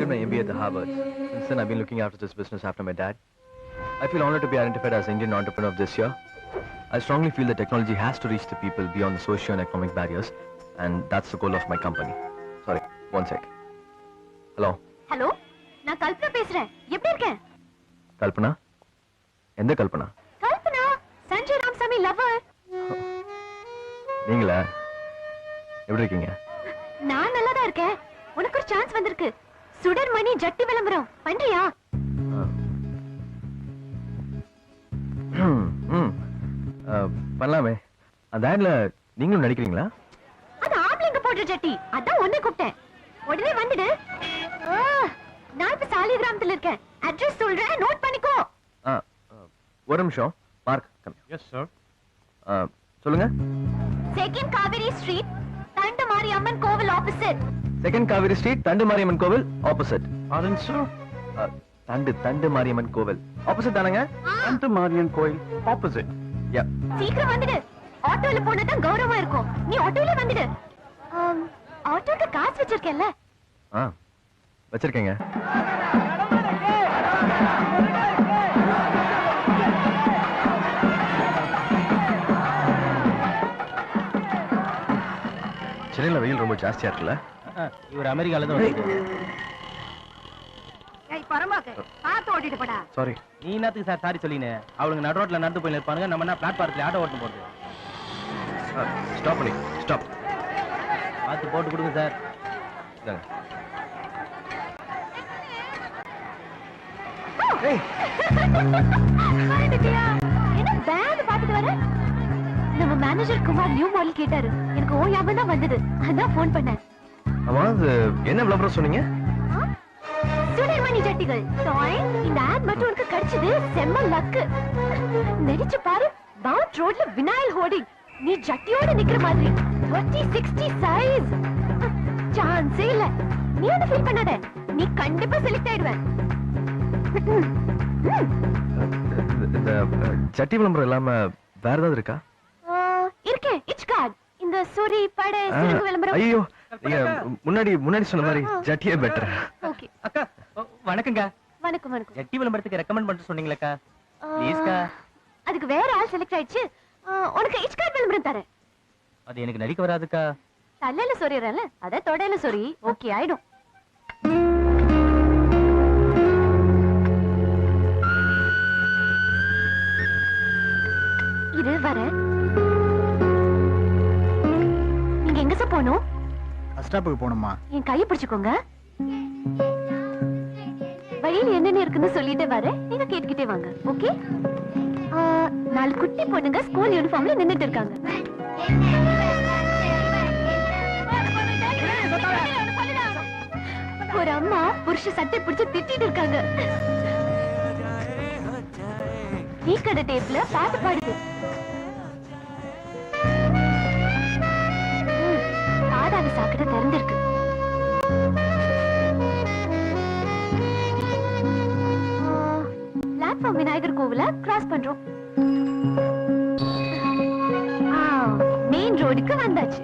completed my MBA at the Harvard. Since then, I've been looking after this business after my dad. I feel honored to be identified as Indian entrepreneur of this year. I strongly feel that technology has to reach the people beyond the socio and economic barriers, and that's the goal of my company. Sorry, one sec. Hello. Hello? நான் கல்பனா பேசுறேன். எப்படி இருக்க? கல்பனா? எந்த Kalpana? Kalpana, Sanjay Ramasamy lower. நீங்களா? எப்படி இருக்கீங்க? நான் நல்லா தான் இருக்கேன். உனக்கு ஒரு சான்ஸ் வந்திருக்கு. சுடர் மணி ஜட்டி விளம்பரம். பண்றியா? பண்ணலாமே. அந்த ஆட்ல நீங்களும் நடிக்கிறீங்களா? அது ஆம்பளைங்க போடுற ஜட்டி. அதான் உன்னை கூப்பிட்டேன். உடனே வந்துடு. நான் இப்ப சாலி கிராமத்துல இருக்கேன். அட்ரஸ் சொல்றேன், நோட் பண்ணிக்கோ. ஒரு நிமிஷம். மார்க். Yes sir. சொல்லுங்க. செகண்ட் காவேரி ஸ்ட்ரீட், தண்டுமாரி அம்மன் கோவில் opposite. Second Kaveri street, Thandumariamman கோவில் ஆப்போசிட். Orange sir. தண்டுமாரியம்மன் கோவில் ஆப்போசிட் தானங்க? தண்டுமாரியம்மன் கோயில் ஆப்போசிட். யா. சீக்கிரம் வந்துடு. ஆட்டோல போனா தான் கௌரவமா இருக்கும். நீ ஆட்டோல வந்துடு. ஆட்டோக்கு காசு வச்சிருக்கேன்ல? வச்சிருக்கேங்க. சென்னையில வெயில் ரொம்ப ஜாஸ்தியா இருக்குல்ல? இவர் அமெரிக்கால தான் வந்துட்டு. ஏய் பரமாக்கு பாத்து ஓட்டிட்டு போடா. சாரி. நீ என்னத்துக்கு சார் சாரி சொல்லினே? அவளுங்க நடு ரோட்ல நடந்து போய் நிப்பானுங்க. நம்ம என்ன பிளாட்ஃபார்ம்ல ஆட்டோ ஓட்டு போறது? ஸ்டாப் பண்ணி. ஸ்டாப். பார்த்து போட்டு கொடுங்க சார். இந்தாங்க. என்ன பேக் பாத்துட்டு வர? நம்ம மேனேஜர் குமார் நியூ மாடல் கேட்டாரு. எனக்கு ஓ ஞாபகம் தான் வந்தது. அதான் ஃபோன் பண்ணேன். அம்மா என்ன விளம்பரம் சொன்னீங்க? சுடர்மணி ஜட்டிகள். டாய், இந்த ஆட் மட்டும் உனக்கு கிடைச்சது செம்ம லக்கு. நடிச்சு பாரு. பவுட் ரோட்ல வினாயில் ஹோர்டிங். நீ ஜட்டியோட நிக்கிற மாதிரி. 30-60 சைஸ். சான்ஸே இல்ல. நீ என்ன ஃபீல் பண்ணாத. நீ கண்டிப்பா செலக்ட் ஆயிடுவ. இந்த ஜட்டி விளம்பரம் இல்லாம வேற ஏதாவது இருக்கா? இருக்கே. It's card. இந்த சூரி படை சிறுகு விளம்பரம். ஐயோ, நீங்க முன்னாடி சொன்ன மாதிரி ஜட்டியே பெட்டர். ஓகே. அக்கா வணக்கங்க. வணக்கம் வணக்கம். ஜட்டி விளம்பரத்துக்கு ரெக்கமெண்ட் பண்ணிட்டு சொன்னீங்களேக்கா. ப்ளீஸ்க்கா. அதுக்கு வேற ஆள் செலக்ட் ஆயிடுச்சு. உனக்கு இட்ஸ் கார்ட் விளம்பரம் தரேன். அது எனக்கு நடிக்க வராதுக்கா. தலையில சொரியறேன்ல, அத தொடையில சொரி. ஓகே ஆயிடும். இது வர. நீங்க எங்க சார் போகணும்? பஸ் ஸ்டாப்புக்கு போகணுமா? என் கையை பிடிச்சுக்கோங்க. வழியில் என்னென்ன இருக்குன்னு சொல்லிட்டே வரேன். நீங்க கேட்டுக்கிட்டே வாங்க. ஓகே? 4 குட்டி பொண்ணுங்க ஸ்கூல் யூனிஃபார்ம்ல நின்னுட்டு இருக்காங்க. ஒரு அம்மா புருஷ சட்டை பிடிச்சு திட்டிட்டு இருக்காங்க. டீ கடை டேப்ல பாட்டு பாடுது. பாதாள சாக்கடை திறந்திருக்கு. பிளாட்ஃபார்ம் விநாயகர் கோவில கிராஸ் பண்றோம். மெயின் ரோடுக்கு வந்தாச்சு.